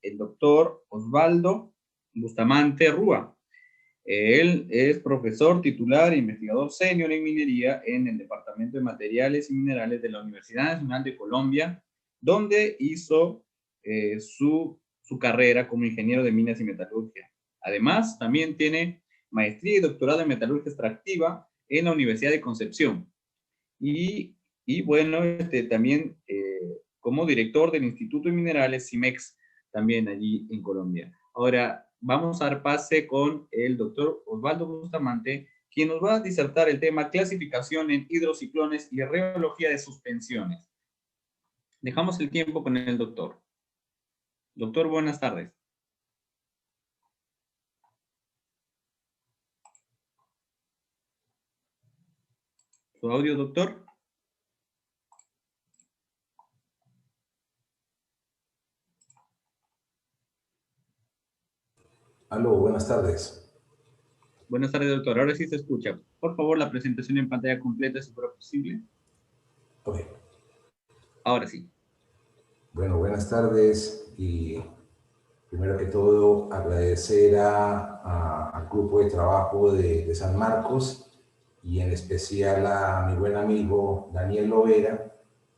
el doctor Osvaldo Bustamante Rúa. Él es profesor titular e investigador senior en minería en el Departamento de Materiales y Minerales de la Universidad Nacional de Colombia, donde hizo su carrera como ingeniero de minas y metalurgia. Además, también tiene maestría y doctorado en metalurgia extractiva en la Universidad de Concepción. Y bueno, también como director del Instituto de Minerales CIMEX, también allí en Colombia. Ahora vamos a dar pase con el doctor Osvaldo Bustamante, quien nos va a disertar el tema clasificación en hidrociclones y reología de suspensiones. Dejamos el tiempo con el doctor. Doctor, buenas tardes. ¿Su audio, doctor? Aló, buenas tardes. Buenas tardes, doctor. Ahora sí se escucha. Por favor, la presentación en pantalla completa, si fuera posible. Ok. Ahora sí. Bueno, buenas tardes y primero que todo agradecer al grupo de trabajo de San Marcos y en especial a mi buen amigo Daniel Lovera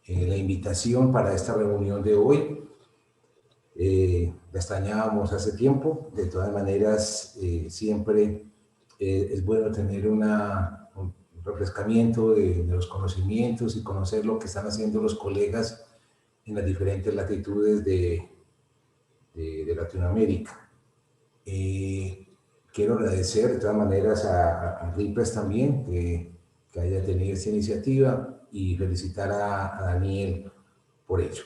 la invitación para esta reunión de hoy. La extrañábamos hace tiempo, de todas maneras siempre es bueno tener un refrescamiento de los conocimientos y conocer lo que están haciendo los colegas en las diferentes latitudes de Latinoamérica. Quiero agradecer de todas maneras a RIPES también que haya tenido esta iniciativa y felicitar a Daniel por ello.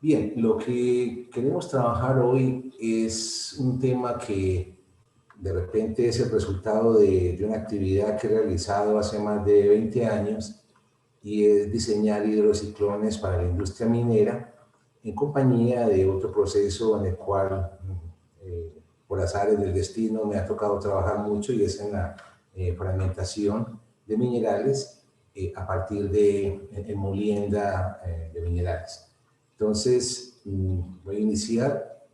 Bien, lo que queremos trabajar hoy es un tema que de repente es el resultado de una actividad que he realizado hace más de 20 años y es diseñar hidrociclones para la industria minera en compañía de otro proceso en el cual por azares del destino me ha tocado trabajar mucho y es en la fragmentación de minerales a partir de molienda de minerales. Entonces, voy a iniciar.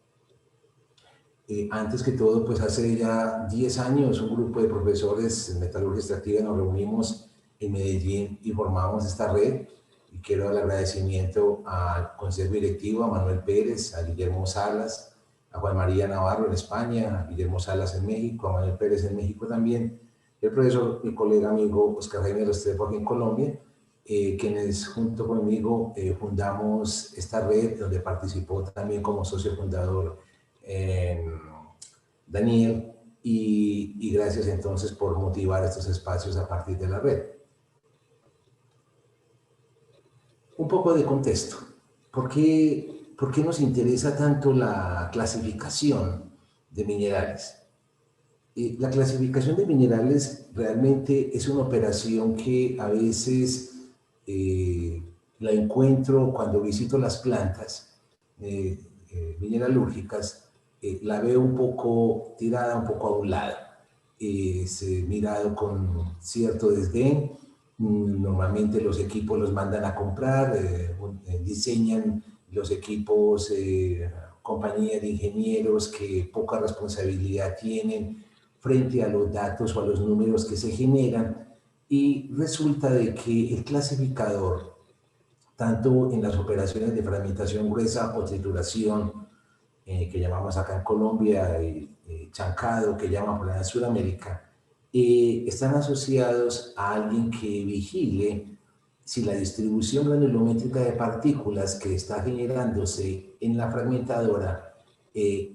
Antes que todo, pues hace ya 10 años un grupo de profesores en metalurgia extractiva nos reunimos en Medellín y formamos esta red. Y quiero dar el agradecimiento al Consejo Directivo, a Manuel Pérez, a Guillermo Salas, a Juan María Navarro en España, a Guillermo Salas en México, a Manuel Pérez en México también, el profesor, mi colega amigo Oscar Jaime Restrepo aquí en Colombia, quienes junto conmigo fundamos esta red donde participó también como socio fundador Daniel, y gracias entonces por motivar estos espacios a partir de la red. Un poco de contexto. ¿Por qué nos interesa tanto la clasificación de minerales? La clasificación de minerales realmente es una operación que a veces la encuentro cuando visito las plantas mineralúrgicas, la veo un poco tirada, un poco a un lado. Es mirado con cierto desdén. Normalmente los equipos los mandan a comprar, diseñan los equipos compañías de ingenieros que poca responsabilidad tienen frente a los datos o a los números que se generan, y resulta de que el clasificador, tanto en las operaciones de fragmentación gruesa o trituración, que llamamos acá en Colombia chancado, que llaman por allá en Sudamérica, están asociados a alguien que vigile si la distribución granulométrica de partículas que está generándose en la fragmentadora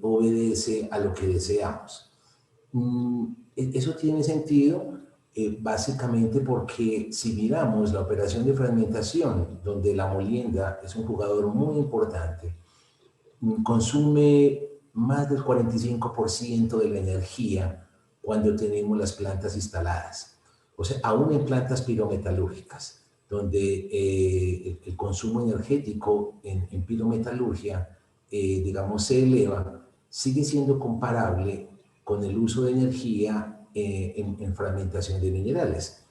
obedece a lo que deseamos. Eso tiene sentido básicamente porque si miramos la operación de fragmentación, donde la molienda es un jugador muy importante, consume más del 45% de la energía cuando tenemos las plantas instaladas. O sea, aún en plantas pirometalúrgicas, donde el consumo energético en pirometalurgia, digamos, se eleva, sigue siendo comparable con el uso de energía en fragmentación de minerales.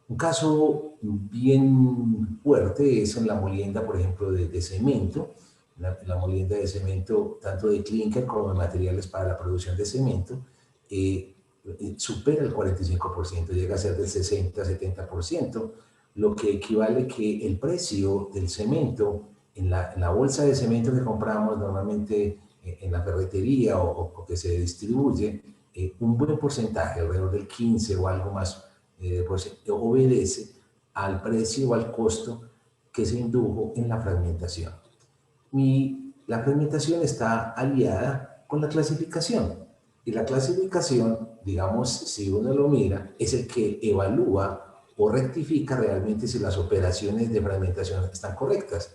Un caso bien fuerte es en la molienda, por ejemplo, de cemento, la molienda de cemento, tanto de clinker como de materiales para la producción de cemento, supera el 45%, llega a ser del 60-70%, lo que equivale que el precio del cemento en la bolsa de cemento que compramos normalmente en la ferretería o que se distribuye, un buen porcentaje, alrededor del 15 o algo más, pues, obedece al precio o al costo que se indujo en la fragmentación. Y la fragmentación está aliada con la clasificación. Y la clasificación, digamos, si uno lo mira, es el que evalúa o rectifica realmente si las operaciones de fragmentación están correctas.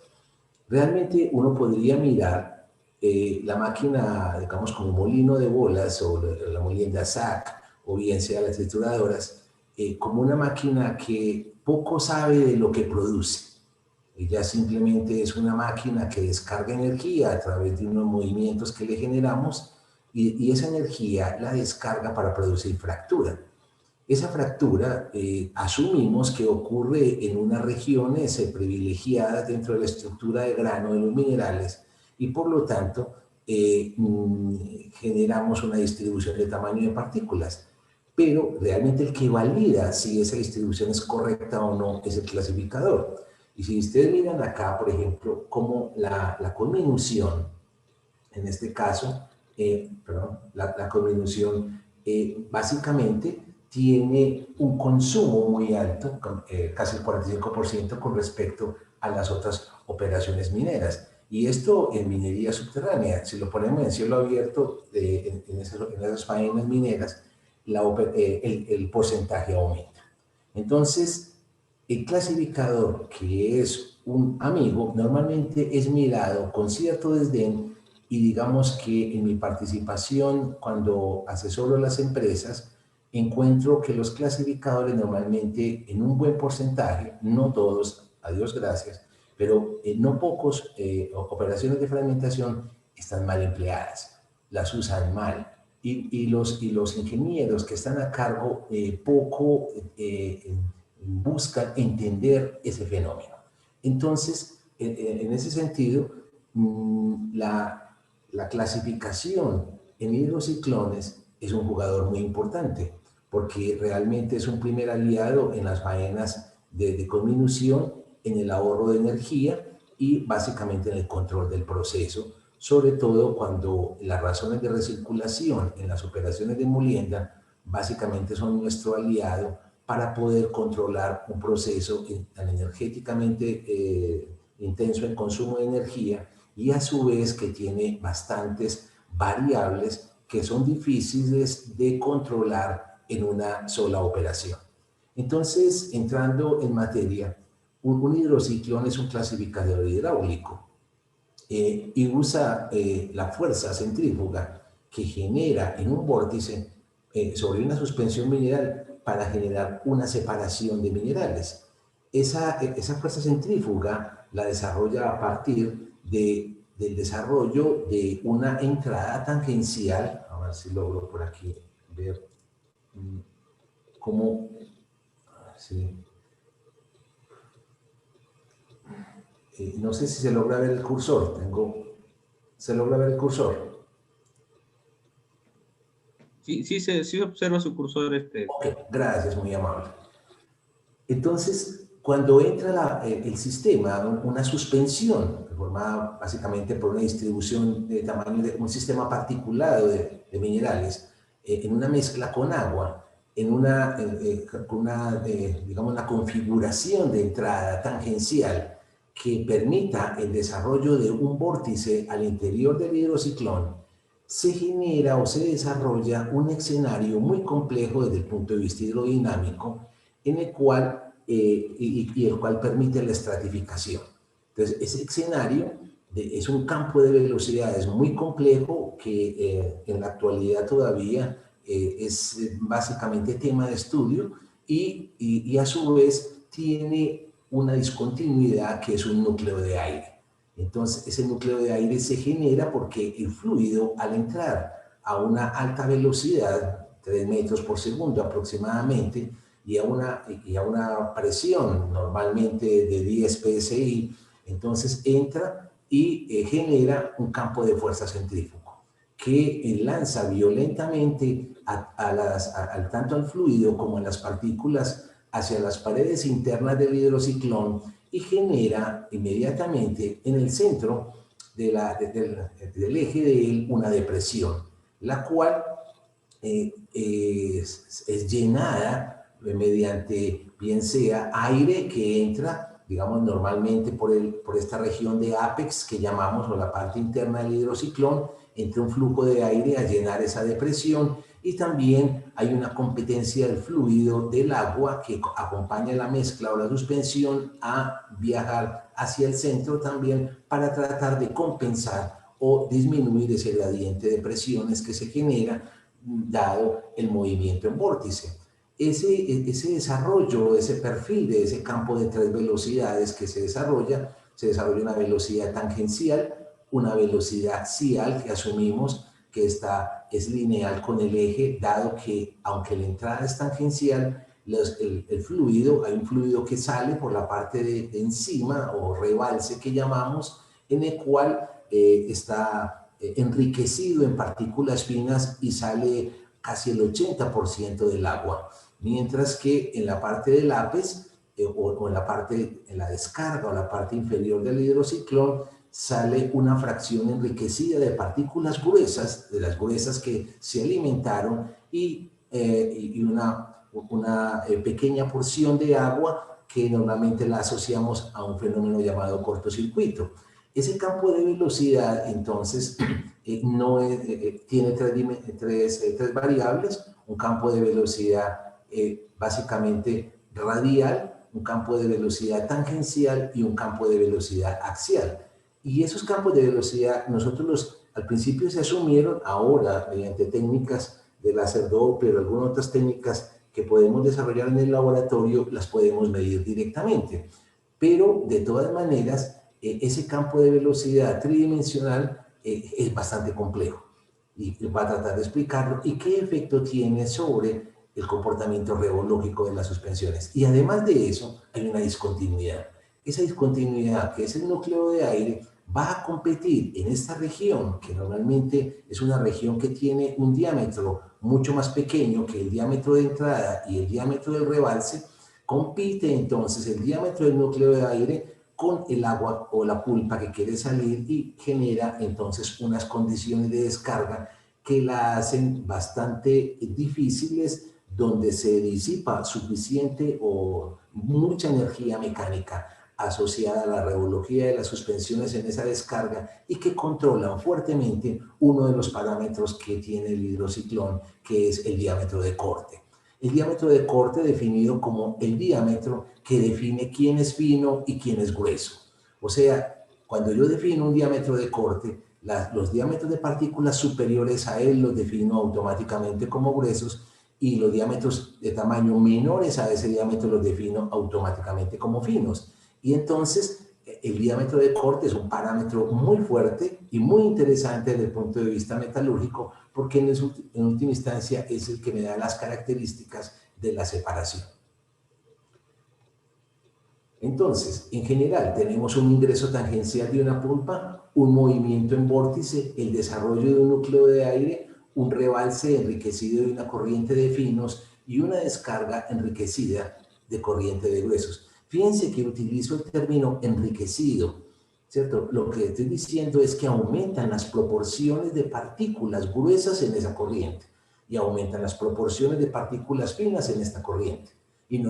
Realmente uno podría mirar la máquina, digamos, como molino de bolas o la molienda SAC, o bien sea las trituradoras, como una máquina que poco sabe de lo que produce. Ella simplemente es una máquina que descarga energía a través de unos movimientos que le generamos y esa energía la descarga para producir fractura. Esa fractura asumimos que ocurre en unas regiones privilegiadas dentro de la estructura de grano de los minerales y por lo tanto generamos una distribución de tamaño de partículas. Pero realmente el que valida si esa distribución es correcta o no es el clasificador. Y si ustedes miran acá, por ejemplo, como la conminución, en este caso, la conminución básicamente tiene un consumo muy alto, casi el 45% con respecto a las otras operaciones mineras. Y esto en minería subterránea, si lo ponemos en cielo abierto en esas faenas mineras, el porcentaje aumenta. Entonces, el clasificador, que es un amigo, normalmente es mirado con cierto desdén y digamos que en mi participación cuando asesoro a las empresas, encuentro que los clasificadores normalmente en un buen porcentaje, no todos, a Dios gracias, pero no pocos operaciones de fragmentación están mal empleadas, las usan mal. Y los ingenieros que están a cargo poco buscan entender ese fenómeno. Entonces, en ese sentido, la clasificación en hidrociclones es un jugador muy importante porque realmente es un primer aliado en las faenas de conminución, en el ahorro de energía y básicamente en el control del proceso, sobre todo cuando las razones de recirculación en las operaciones de molienda básicamente son nuestro aliado para poder controlar un proceso tan energéticamente intenso en consumo de energía y a su vez que tiene bastantes variables que son difíciles de controlar en una sola operación. Entonces, entrando en materia, un hidrociclón es un clasificador hidráulico y usa la fuerza centrífuga que genera en un vórtice sobre una suspensión mineral para generar una separación de minerales. Esa fuerza centrífuga la desarrolla a partir del desarrollo de una entrada tangencial, a ver si logro por aquí ver cómo, sí. No sé si se logra ver el cursor, ¿se logra ver el cursor? Sí observa su cursor. Ok, gracias, muy amable. Entonces, cuando entra el sistema, una suspensión, formada básicamente por una distribución de tamaño de un sistema particulado de minerales, en una mezcla con agua, con digamos, una configuración de entrada tangencial que permita el desarrollo de un vórtice al interior del hidrociclón, se genera o se desarrolla un escenario muy complejo desde el punto de vista hidrodinámico, en el cual el cual permite la estratificación. Entonces, ese escenario es un campo de velocidades muy complejo que en la actualidad todavía es básicamente tema de estudio y a su vez tiene una discontinuidad que es un núcleo de aire. Entonces, ese núcleo de aire se genera porque el fluido al entrar a una alta velocidad, 3 metros por segundo aproximadamente, y a una presión normalmente de 10 psi, entonces entra y genera un campo de fuerza centrífugo que lanza violentamente tanto al fluido como a las partículas hacia las paredes internas del hidrociclón y genera inmediatamente en el centro del eje de él una depresión, la cual es llenada mediante, bien sea aire que entra, digamos, normalmente por esta región de ápex que llamamos, o la parte interna del hidrociclón, entra un flujo de aire a llenar esa depresión, y también hay una competencia del fluido del agua que acompaña la mezcla o la suspensión a viajar hacia el centro también para tratar de compensar o disminuir ese gradiente de presiones que se genera dado el movimiento en vórtice. Ese desarrollo, ese perfil de ese campo de 3 velocidades que se desarrolla una velocidad tangencial, una velocidad axial que asumimos que es lineal con el eje, dado que aunque la entrada es tangencial, el fluido, hay un fluido que sale por la parte de encima o rebalse que llamamos, en el cual está enriquecido en partículas finas y sale casi el 80% del agua, mientras que en la parte del ápex o en la descarga o la parte inferior del hidrociclón sale una fracción enriquecida de partículas gruesas, de las gruesas que se alimentaron y una pequeña porción de agua que normalmente la asociamos a un fenómeno llamado cortocircuito. Ese campo de velocidad, entonces, tiene tres variables: un campo de velocidad básicamente radial, un campo de velocidad tangencial y un campo de velocidad axial. Y esos campos de velocidad nosotros al principio se asumieron, ahora mediante técnicas de láser Doppler o algunas otras técnicas que podemos desarrollar en el laboratorio, las podemos medir directamente. Pero de todas maneras, ese campo de velocidad tridimensional es bastante complejo y va a tratar de explicarlo y qué efecto tiene sobre el comportamiento reológico de las suspensiones. Y además de eso, hay una discontinuidad. Esa discontinuidad, que es el núcleo de aire, va a competir en esta región, que normalmente es una región que tiene un diámetro mucho más pequeño que el diámetro de entrada y el diámetro del rebalse. Compite entonces el diámetro del núcleo de aire con el agua o la pulpa que quiere salir y genera entonces unas condiciones de descarga que la hacen bastante difíciles, donde se disipa suficiente o mucha energía mecánica asociada a la reología de las suspensiones en esa descarga y que controlan fuertemente uno de los parámetros que tiene el hidrociclón, que es el diámetro de corte. El diámetro de corte definido como el diámetro que define quién es fino y quién es grueso. O sea, cuando yo defino un diámetro de corte, los diámetros de partículas superiores a él los defino automáticamente como gruesos, y los diámetros de tamaño menores a ese diámetro los defino automáticamente como finos. Y entonces el diámetro de corte es un parámetro muy fuerte y muy interesante desde el punto de vista metalúrgico, porque en última instancia es el que me da las características de la separación. Entonces, en general, tenemos un ingreso tangencial de una pulpa, un movimiento en vórtice, el desarrollo de un núcleo de aire, un rebalse enriquecido de una corriente de finos y una descarga enriquecida de corriente de gruesos. Fíjense que utilizo el término enriquecido, ¿cierto? Lo que estoy diciendo es que aumentan las proporciones de partículas gruesas en esa corriente y aumentan las proporciones de partículas finas en esta corriente. Y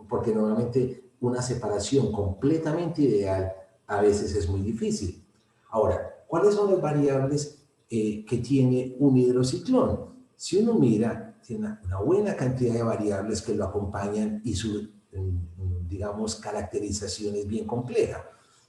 porque normalmente una separación completamente ideal a veces es muy difícil. Ahora, ¿cuáles son las variables que tiene un hidrociclón? Si uno mira, tiene una buena cantidad de variables que lo acompañan y su, digamos, caracterización es bien compleja.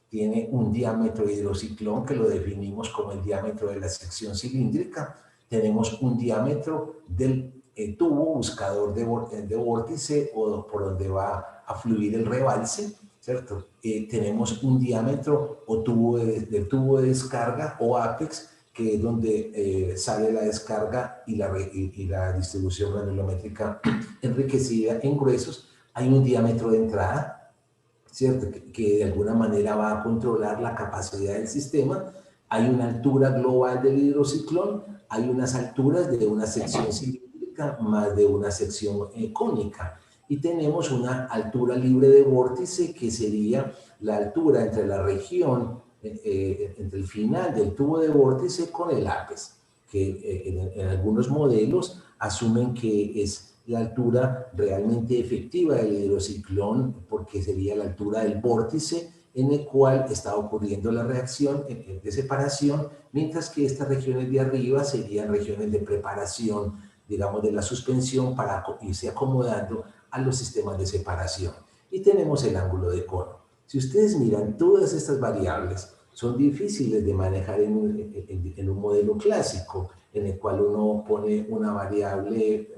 Tiene un diámetro de hidrociclón que lo definimos como el diámetro de la sección cilíndrica. Tenemos un diámetro del tubo buscador de vórtice o por donde va a fluir el rebalse, ¿cierto? Tenemos un diámetro o del tubo de descarga o ápex, que es donde sale la descarga y la distribución granulométrica enriquecida en gruesos. Hay un diámetro de entrada, ¿cierto? Que de alguna manera va a controlar la capacidad del sistema. Hay una altura global del hidrociclón, hay unas alturas de una sección cilíndrica más de una sección cónica. Y tenemos una altura libre de vórtice que sería la altura entre la región, entre el final del tubo de vórtice con el ápice, que en algunos modelos asumen que es la altura realmente efectiva del hidrociclón, porque sería la altura del vórtice en el cual está ocurriendo la reacción de separación, mientras que estas regiones de arriba serían regiones de preparación, digamos, de la suspensión para irse acomodando a los sistemas de separación. Y tenemos el ángulo de cono. Si ustedes miran, todas estas variables son difíciles de manejar en un modelo clásico, en el cual uno pone una variable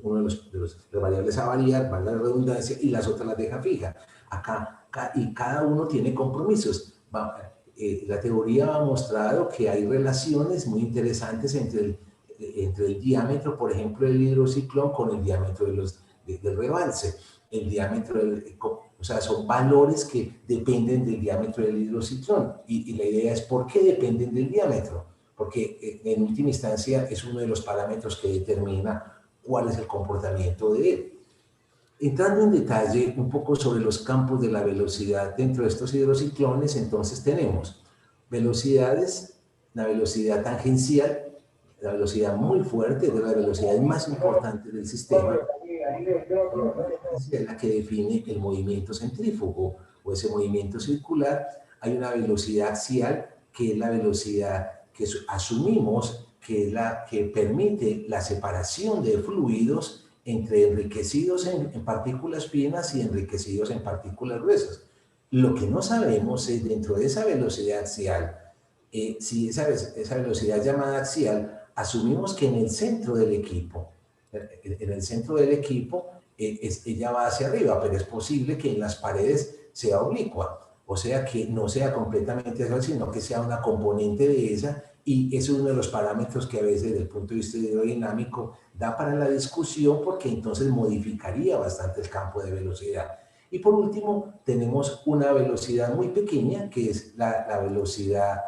uno de las variables a variar, valga la redundancia, y las otras las deja fija. Acá, y cada uno tiene compromisos. La teoría ha mostrado que hay relaciones muy interesantes entre el diámetro, por ejemplo, del hidrociclón con el diámetro del rebalse. El diámetro, o sea, son valores que dependen del diámetro del hidrociclón. Y la idea es por qué dependen del diámetro. Porque en última instancia es uno de los parámetros que determina cuál es el comportamiento de él. Entrando en detalle un poco sobre los campos de la velocidad dentro de estos hidrociclones, entonces tenemos velocidades, la velocidad tangencial, la velocidad muy fuerte, de la velocidad más importante del sistema, es la que define el movimiento centrífugo o ese movimiento circular. Hay una velocidad axial, que es la velocidad que asumimos que es la que permite la separación de fluidos entre enriquecidos en partículas finas y enriquecidos en partículas gruesas. Lo que no sabemos es, dentro de esa velocidad axial, si esa velocidad llamada axial, asumimos que en el centro del equipo, ella va hacia arriba, pero es posible que en las paredes sea oblicua, o sea que no sea completamente así, sino que sea una componente de esa, y es uno de los parámetros que a veces desde el punto de vista hidrodinámico da para la discusión, porque entonces modificaría bastante el campo de velocidad. Y por último, tenemos una velocidad muy pequeña, que es la velocidad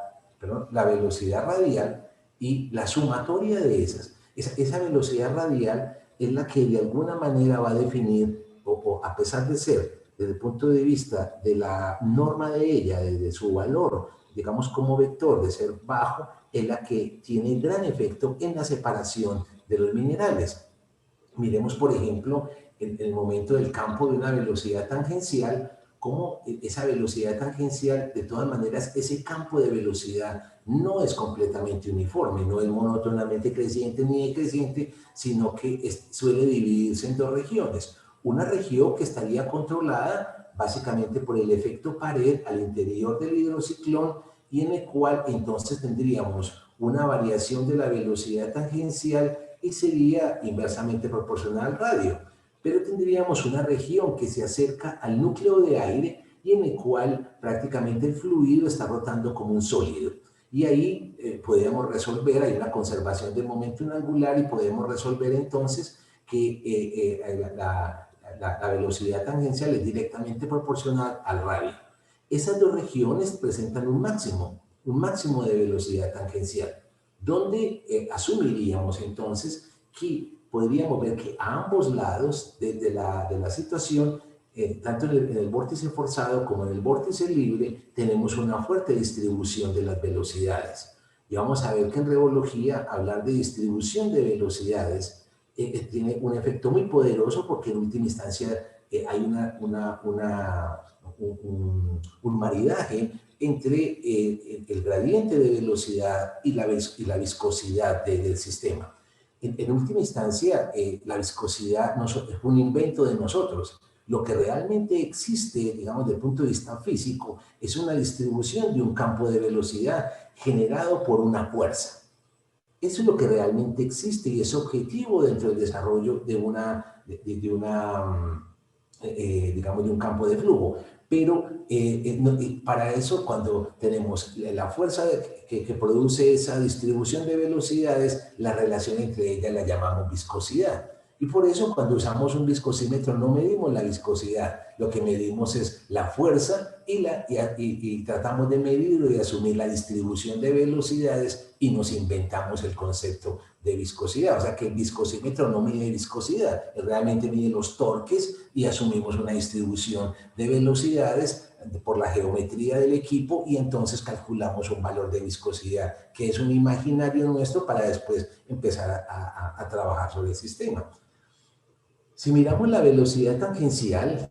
radial, y la sumatoria de esa velocidad radial es la que de alguna manera va a definir, o a pesar de ser, desde el punto de vista de la norma de ella, desde su valor, digamos como vector de ser bajo, es la que tiene gran efecto en la separación de los minerales. Miremos, por ejemplo, en el momento del campo de una velocidad tangencial, cómo esa velocidad tangencial, de todas maneras, ese campo de velocidad no es completamente uniforme, no es monótonamente creciente ni decreciente, sino que suele dividirse en dos regiones. Una región que estaría controlada básicamente por el efecto pared al interior del hidrociclón, y en el cual entonces tendríamos una variación de la velocidad tangencial y sería inversamente proporcional al radio. Pero tendríamos una región que se acerca al núcleo de aire y en el cual prácticamente el fluido está rotando como un sólido. Y ahí podemos resolver, hay una conservación del momento angular, y podemos resolver entonces que la velocidad tangencial es directamente proporcional al radio. Esas dos regiones presentan un máximo de velocidad tangencial, donde asumiríamos entonces que podríamos ver que a ambos lados de la situación, tanto en el vórtice forzado como en el vórtice libre, tenemos una fuerte distribución de las velocidades. Y vamos a ver que en reología hablar de distribución de velocidades tiene un efecto muy poderoso, porque en última instancia hay un maridaje entre el gradiente de velocidad y la viscosidad del sistema. En última instancia, la viscosidad no es un invento de nosotros. Lo que realmente existe, digamos, desde el punto de vista físico, es una distribución de un campo de velocidad generado por una fuerza. Eso es lo que realmente existe y es objetivo dentro del desarrollo de digamos, de un campo de flujo. Pero para eso, cuando tenemos la fuerza que produce esa distribución de velocidades, la relación entre ellas la llamamos viscosidad. Y por eso, cuando usamos un viscosímetro, no medimos la viscosidad, lo que medimos es la fuerza y tratamos de medir y asumir la distribución de velocidades y nos inventamos el concepto de viscosidad. O sea que el viscosímetro no mide viscosidad, realmente mide los torques y asumimos una distribución de velocidades por la geometría del equipo y entonces calculamos un valor de viscosidad, que es un imaginario nuestro para después empezar a trabajar sobre el sistema. Si miramos la velocidad tangencial,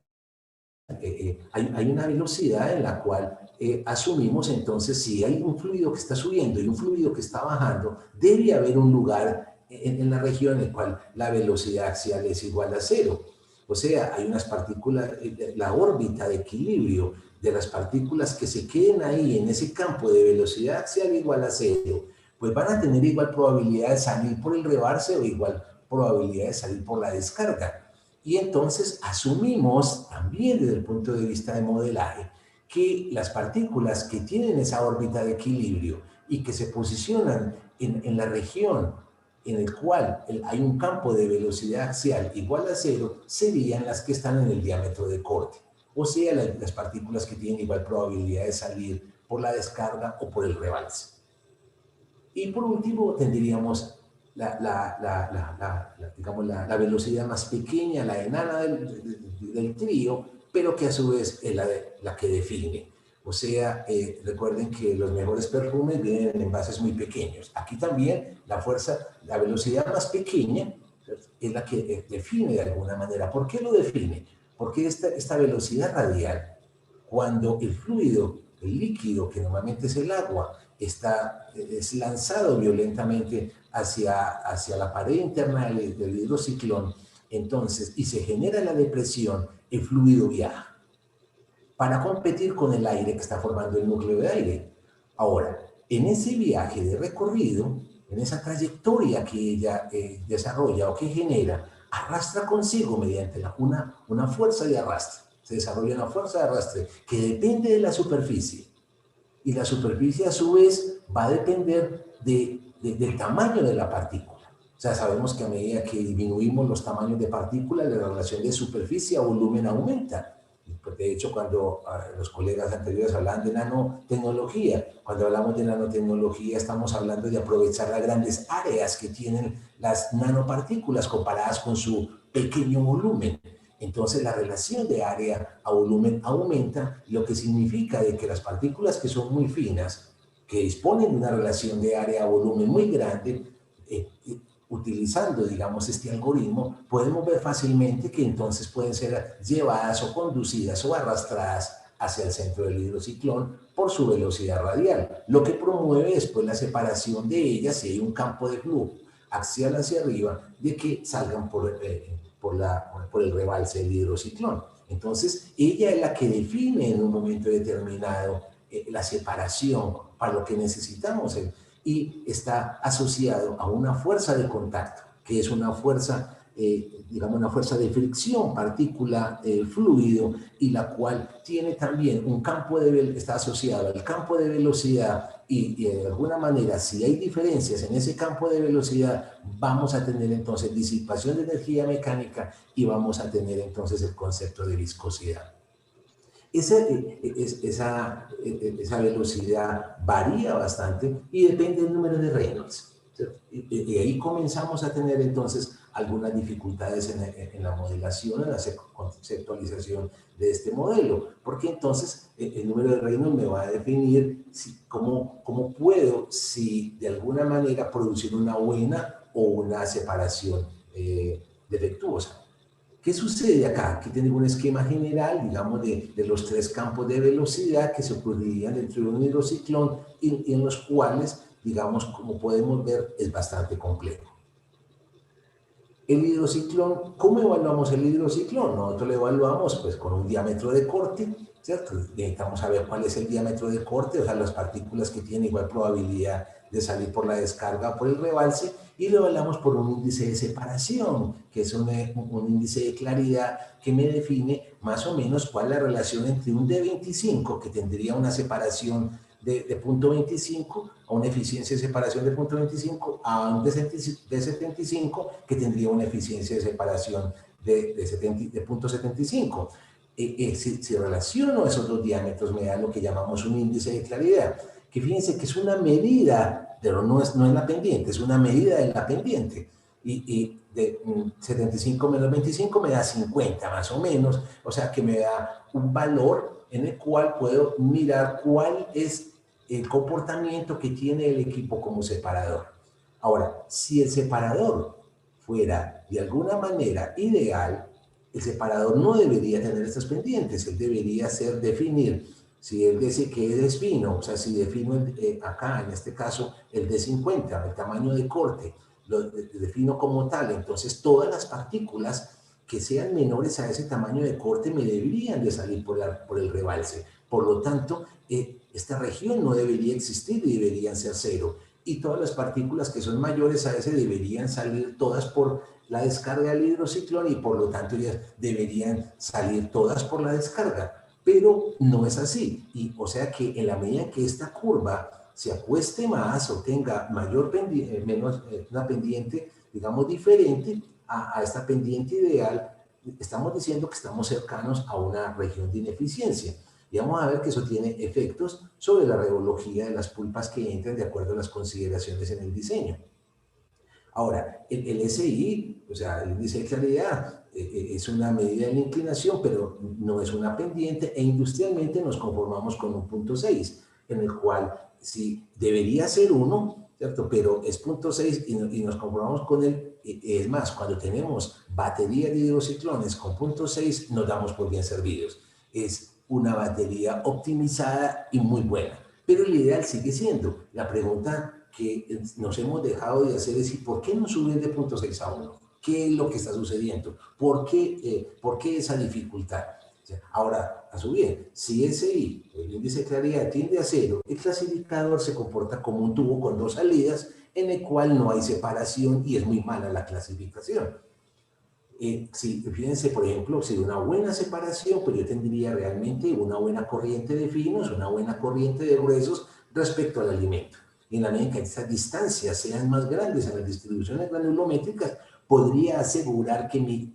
hay una velocidad en la cual asumimos entonces si hay un fluido que está subiendo y un fluido que está bajando, debe haber un lugar en la región en el cual la velocidad axial es igual a cero. O sea, hay unas partículas, la órbita de equilibrio de las partículas que se queden ahí en ese campo de velocidad axial igual a cero, pues van a tener igual probabilidad de salir por el rebalse o igual probabilidad de salir por la descarga. Y entonces asumimos también desde el punto de vista de modelaje que las partículas que tienen esa órbita de equilibrio y que se posicionan en la región en el cual hay un campo de velocidad axial igual a cero serían las que están en el diámetro de corte. O sea, las partículas que tienen igual probabilidad de salir por la descarga o por el rebalse. Y por último tendríamos digamos, la velocidad más pequeña, la enana del trío, pero que a su vez es la que define. O sea, recuerden que los mejores perfumes vienen en envases muy pequeños. Aquí también la velocidad más pequeña es la que define de alguna manera. ¿Por qué lo define? Porque esta velocidad radial, cuando el fluido, el líquido, que normalmente es el agua, es lanzado violentamente hacia la pared interna del hidrociclón, entonces, y se genera la depresión, el fluido viaja para competir con el aire que está formando el núcleo de aire. Ahora, en ese viaje de recorrido, en esa trayectoria que ella desarrolla o que genera, arrastra consigo mediante una fuerza de arrastre. Se desarrolla una fuerza de arrastre que depende de la superficie. Y la superficie a su vez va a depender del tamaño de la partícula. O sea, sabemos que a medida que disminuimos los tamaños de partículas, la relación de superficie a volumen aumenta. De hecho, cuando los colegas anteriores hablaban de nanotecnología, cuando hablamos de nanotecnología estamos hablando de aprovechar las grandes áreas que tienen las nanopartículas comparadas con su pequeño volumen. Entonces la relación de área a volumen aumenta, lo que significa de que las partículas que son muy finas, que disponen de una relación de área a volumen muy grande, utilizando, digamos, este algoritmo, podemos ver fácilmente que entonces pueden ser llevadas o conducidas o arrastradas hacia el centro del hidrociclón por su velocidad radial, lo que promueve después la separación de ellas si hay un campo de flujo axial hacia arriba, de que salgan por el rebalse del hidrociclón. Entonces, ella es la que define en un momento determinado la separación para lo que necesitamos y está asociado a una fuerza de contacto, que es una fuerza, digamos, una fuerza de fricción partícula-fluido, y la cual tiene también un campo está asociado al campo de velocidad y de alguna manera, si hay diferencias en ese campo de velocidad, vamos a tener entonces disipación de energía mecánica y vamos a tener entonces el concepto de viscosidad. Esa velocidad varía bastante y depende del número de Reynolds. Y ahí comenzamos a tener entonces algunas dificultades en la modelación, en la conceptualización de este modelo, porque entonces el número de Reynolds me va a definir cómo puedo, si de alguna manera producir una buena o una separación defectuosa. ¿Qué sucede acá? Aquí tenemos un esquema general, digamos, de los tres campos de velocidad que se ocurrirían dentro de un hidrociclón y en los cuales, digamos, como podemos ver, es bastante complejo. El hidrociclón, ¿cómo evaluamos el hidrociclón? Nosotros lo evaluamos pues con un diámetro de corte, ¿cierto? Necesitamos saber cuál es el diámetro de corte, o sea, las partículas que tienen igual probabilidad de salir por la descarga o por el rebalse, y lo evaluamos por un índice de separación, que es un índice de claridad que me define más o menos cuál es la relación entre un D25, que tendría una separación de 0.25, a una eficiencia de separación de 0.25, a un D75, que tendría una eficiencia de separación de 0.75. si relaciono esos dos diámetros me da lo que llamamos un índice de claridad, que fíjense que es una medida, pero no es la pendiente, es una medida de la pendiente. Y de 75 menos 25 me da 50 más o menos, o sea que me da un valor en el cual puedo mirar cuál es el comportamiento que tiene el equipo como separador. Ahora, si el separador fuera de alguna manera ideal, el separador no debería tener estas pendientes, él debería definir, si él dice que es fino, o sea, si defino acá, en este caso, el de 50, el tamaño de corte, lo defino como tal, entonces todas las partículas que sean menores a ese tamaño de corte me deberían de salir por el rebalse. Por lo tanto, esta región no debería existir y deberían ser cero. Y todas las partículas que son mayores a ese deberían salir todas por la descarga del hidrociclón y por lo tanto ya deberían salir todas por la descarga. Pero no es así. Y, o sea que en la medida que esta curva se acueste más o tenga mayor una pendiente, digamos, diferente a esta pendiente ideal, estamos diciendo que estamos cercanos a una región de ineficiencia. Y vamos a ver que eso tiene efectos sobre la revología de las pulpas que entran de acuerdo a las consideraciones en el diseño. Ahora, el SI, o sea, el índice de claridad, es una medida de la inclinación, pero no es una pendiente, e industrialmente nos conformamos con un punto 6, en el cual sí debería ser 1, ¿cierto? Pero es punto 6 y nos conformamos con él. Es más, cuando tenemos batería de hidrociclones con punto 6, nos damos por bien servidos. Es una batería optimizada y muy buena. Pero el ideal sigue siendo la pregunta que nos hemos dejado de hacer es: ¿y por qué no subir de 0.6 a 1? ¿Qué es lo que está sucediendo? ¿Por qué esa dificultad? Ahora, a su bien, si SI, el índice de claridad, tiende a 0, el clasificador se comporta como un tubo con dos salidas en el cual no hay separación y es muy mala la clasificación. Fíjense, por ejemplo, si una buena separación, pues yo tendría realmente una buena corriente de finos, una buena corriente de gruesos respecto al alimento. En la medida que estas distancias sean más grandes en las distribuciones granulométricas, podría asegurar que mi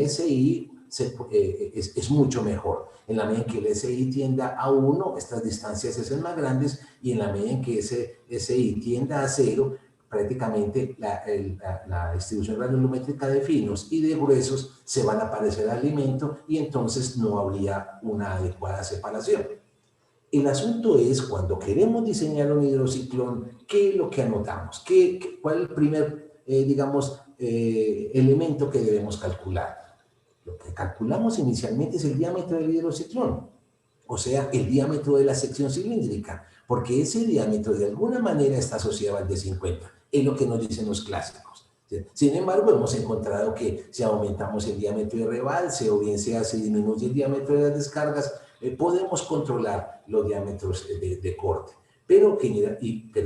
SI es mucho mejor. En la medida en que el SI tienda a 1, estas distancias se hacen más grandes, y en la medida en que ese SI tienda a 0, prácticamente la distribución granulométrica de finos y de gruesos se van a parecer al alimento y entonces no habría una adecuada separación. El asunto es, cuando queremos diseñar un hidrociclón, ¿qué es lo que anotamos? ¿Cuál es el primer, elemento que debemos calcular? Lo que calculamos inicialmente es el diámetro del hidrociclón, o sea, el diámetro de la sección cilíndrica, porque ese diámetro de alguna manera está asociado al de 50, es lo que nos dicen los clásicos. Sin embargo, hemos encontrado que si aumentamos el diámetro de rebalse, o bien sea si disminuye el diámetro de las descargas, podemos controlar los diámetros de corte. Pero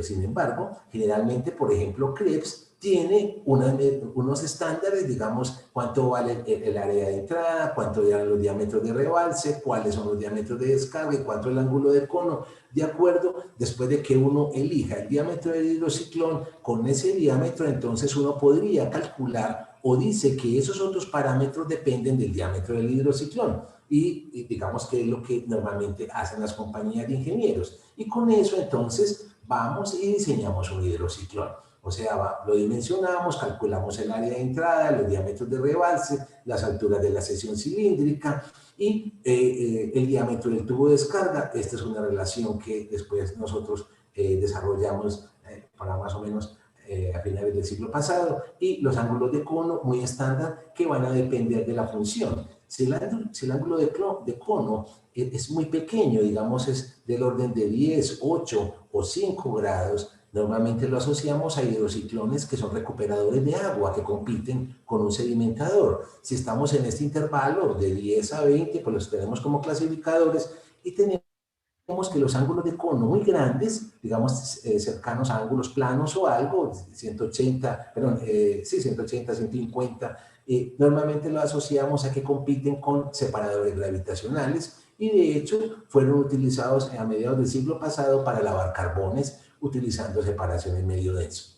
sin embargo, generalmente, por ejemplo, Krebs tiene unos estándares, digamos, cuánto vale el área de entrada, cuánto eran los diámetros de rebalse, cuáles son los diámetros de descarga y cuánto el ángulo de cono. De acuerdo, después de que uno elija el diámetro del hidrociclón, con ese diámetro entonces uno podría calcular, o dice que esos otros parámetros dependen del diámetro del hidrociclón. Y digamos que es lo que normalmente hacen las compañías de ingenieros. Y con eso entonces vamos y diseñamos un hidrociclón. O sea, lo dimensionamos, calculamos el área de entrada, los diámetros de rebalse, las alturas de la sección cilíndrica y el diámetro del tubo de descarga. Esta es una relación que después nosotros desarrollamos para más o menos a finales del siglo pasado, y los ángulos de cono muy estándar que van a depender de la función. Si el ángulo de cono es muy pequeño, digamos es del orden de 10, 8 o 5 grados, normalmente lo asociamos a hidrociclones que son recuperadores de agua, que compiten con un sedimentador. Si estamos en este intervalo de 10 a 20, pues los tenemos como clasificadores, y tenemos que los ángulos de cono muy grandes, digamos cercanos a ángulos planos o algo, 180, 150, normalmente lo asociamos a que compiten con separadores gravitacionales, y de hecho fueron utilizados a mediados del siglo pasado para lavar carbones utilizando separación en medio denso.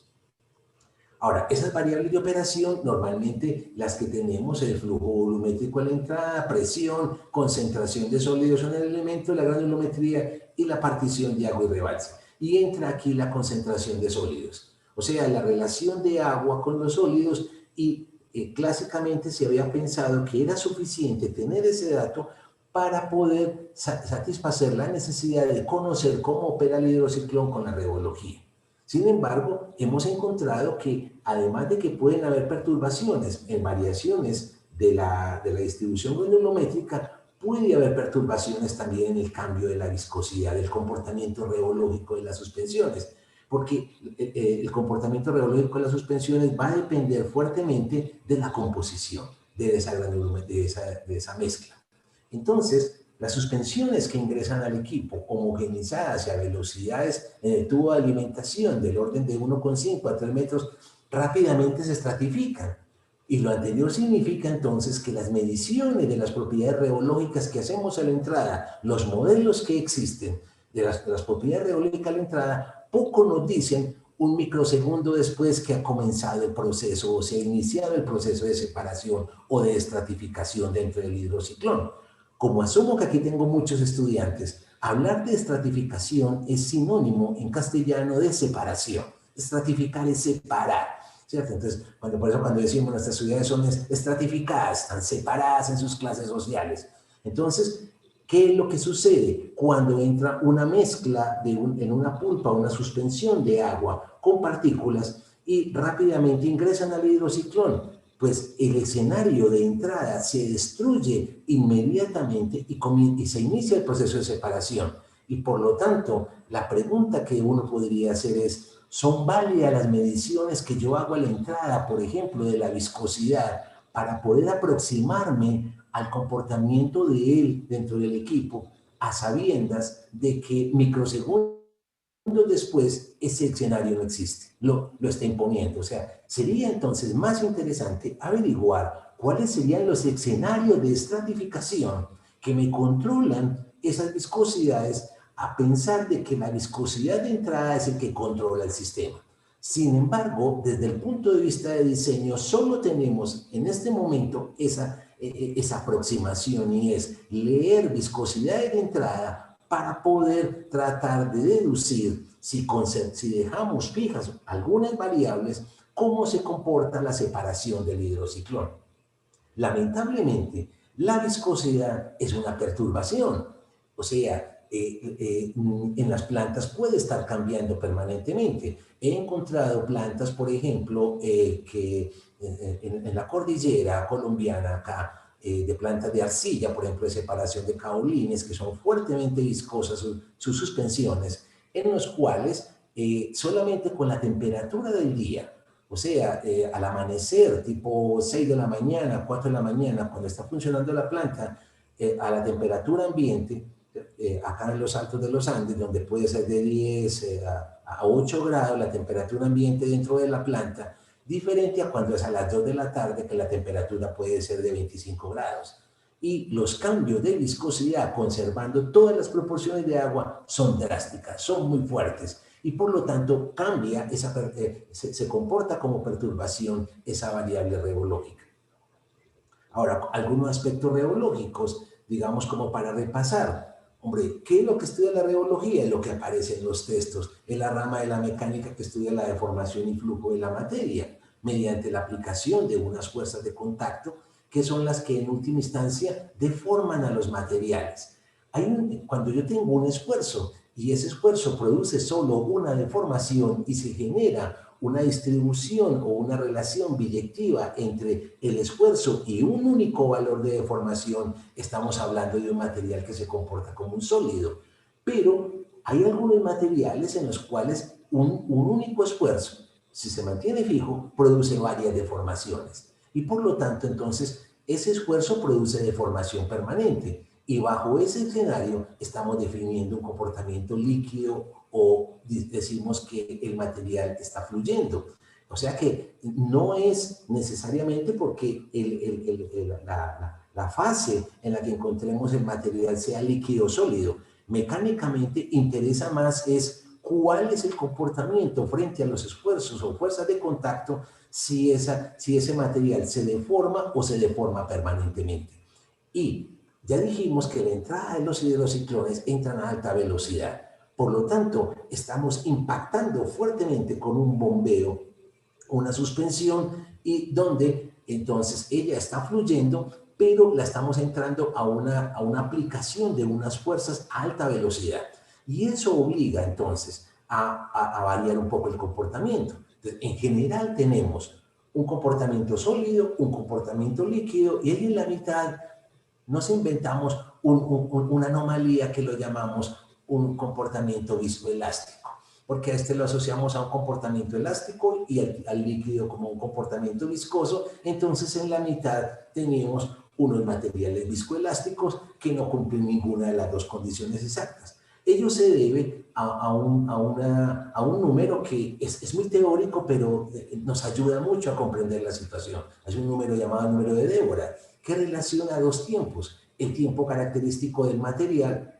Ahora, esas variables de operación, normalmente las que tenemos, el flujo volumétrico a la entrada, presión, concentración de sólidos en el elemento, la granulometría y la partición de agua y rebalse. Y entra aquí la concentración de sólidos. O sea, la relación de agua con los sólidos y clásicamente se había pensado que era suficiente tener ese dato para poder satisfacer la necesidad de conocer cómo opera el hidrociclón con la reología. Sin embargo, hemos encontrado que además de que pueden haber perturbaciones en variaciones de la distribución granulométrica, puede haber perturbaciones también en el cambio de la viscosidad, del comportamiento reológico de las suspensiones, porque el comportamiento reológico de las suspensiones va a depender fuertemente de la composición de esa mezcla. Entonces, las suspensiones que ingresan al equipo homogenizadas y a velocidades en el tubo de alimentación del orden de 1,5 a 3 metros rápidamente se estratifican. Y lo anterior significa entonces que las mediciones de las propiedades reológicas que hacemos a la entrada, los modelos que existen de las propiedades reológicas a la entrada, poco nos dicen un microsegundo después que ha comenzado el proceso o se ha iniciado el proceso de separación o de estratificación dentro del hidrociclón. Como asumo que aquí tengo muchos estudiantes, hablar de estratificación es sinónimo en castellano de separación. Estratificar es separar, ¿cierto? Entonces, por eso cuando decimos nuestras ciudades son estratificadas, están separadas en sus clases sociales. Entonces, ¿qué es lo que sucede cuando entra una mezcla en una pulpa, una suspensión de agua con partículas y rápidamente ingresan al hidrociclón? Pues el escenario de entrada se destruye inmediatamente y se inicia el proceso de separación. Y por lo tanto, la pregunta que uno podría hacer es, ¿son válidas las mediciones que yo hago a la entrada, por ejemplo, de la viscosidad, para poder aproximarme al comportamiento de él dentro del equipo, a sabiendas de que microsegundos después ese escenario no existe, lo está imponiendo? O sea, sería entonces más interesante averiguar cuáles serían los escenarios de estratificación que me controlan esas viscosidades, a pensar de que la viscosidad de entrada es el que controla el sistema. Sin embargo, desde el punto de vista de diseño, solo tenemos en este momento esa aproximación, y es leer viscosidades de entrada para poder tratar de deducir, si dejamos fijas algunas variables, cómo se comporta la separación del hidrociclón. Lamentablemente, la viscosidad es una perturbación, o sea, en las plantas puede estar cambiando permanentemente. He encontrado plantas, por ejemplo, que en la cordillera colombiana acá, de plantas de arcilla, por ejemplo, de separación de caolines, que son fuertemente viscosas sus suspensiones, en los cuales solamente con la temperatura del día, o sea, al amanecer, tipo 6 de la mañana, 4 de la mañana, cuando está funcionando la planta, a la temperatura ambiente, acá en los altos de los Andes, donde puede ser de 10 a 8 grados la temperatura ambiente dentro de la planta, diferente a cuando es a las 2 de la tarde, que la temperatura puede ser de 25 grados. Y los cambios de viscosidad, conservando todas las proporciones de agua, son drásticas, son muy fuertes. Y por lo tanto cambia, se comporta como perturbación esa variable reológica. Ahora, algunos aspectos reológicos, digamos como para repasar. Hombre, ¿qué es lo que estudia la reología? Es lo que aparece en los textos, en la rama de la mecánica que estudia la deformación y flujo de la materia, mediante la aplicación de unas fuerzas de contacto, que son las que en última instancia deforman a los materiales. Cuando yo tengo un esfuerzo y ese esfuerzo produce solo una deformación y se genera una distribución o una relación biyectiva entre el esfuerzo y un único valor de deformación, estamos hablando de un material que se comporta como un sólido. Pero hay algunos materiales en los cuales un único esfuerzo, si se mantiene fijo, produce varias deformaciones. Y por lo tanto, entonces, ese esfuerzo produce deformación permanente. Y bajo ese escenario estamos definiendo un comportamiento líquido, o decimos que el material está fluyendo. O sea que no es necesariamente porque la fase en la que encontremos el material sea líquido o sólido. Mecánicamente interesa más es cuál es el comportamiento frente a los esfuerzos o fuerzas de contacto si ese material se deforma o se deforma permanentemente. Y ya dijimos que la entrada de los hidrociclones entran a alta velocidad. Por lo tanto, estamos impactando fuertemente con un bombeo, una suspensión, y donde entonces ella está fluyendo, pero la estamos entrando a una aplicación de unas fuerzas a alta velocidad. Y eso obliga entonces a variar un poco el comportamiento. Entonces, en general tenemos un comportamiento sólido, un comportamiento líquido, y ahí en la mitad nos inventamos una anomalía que lo llamamos un comportamiento viscoelástico, porque a este lo asociamos a un comportamiento elástico y al líquido como un comportamiento viscoso. Entonces en la mitad tenemos unos materiales viscoelásticos que no cumplen ninguna de las dos condiciones exactas. Ello se debe a un número que es muy teórico, pero nos ayuda mucho a comprender la situación. Es un número llamado el número de Débora, que relaciona dos tiempos: el tiempo característico del material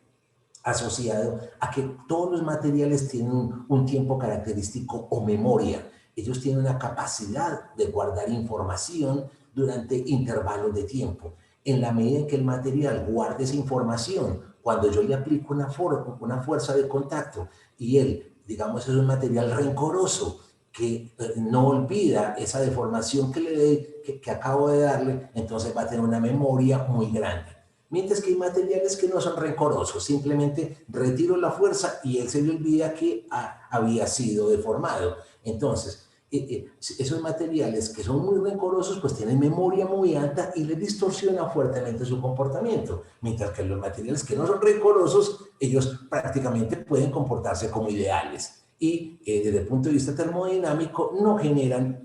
asociado a que todos los materiales tienen un tiempo característico o memoria. Ellos tienen una capacidad de guardar información durante intervalos de tiempo. En la medida en que el material guarde esa información, cuando yo le aplico una fuerza de contacto y él, digamos, es un material rencoroso que no olvida esa deformación que acabo de darle, entonces va a tener una memoria muy grande. Mientras que hay materiales que no son rencorosos, simplemente retiro la fuerza y él se le olvida que había sido deformado. Entonces, esos materiales que son muy rencorosos pues tienen memoria muy alta y les distorsiona fuertemente su comportamiento, mientras que los materiales que no son rencorosos, ellos prácticamente pueden comportarse como ideales y desde el punto de vista termodinámico no generan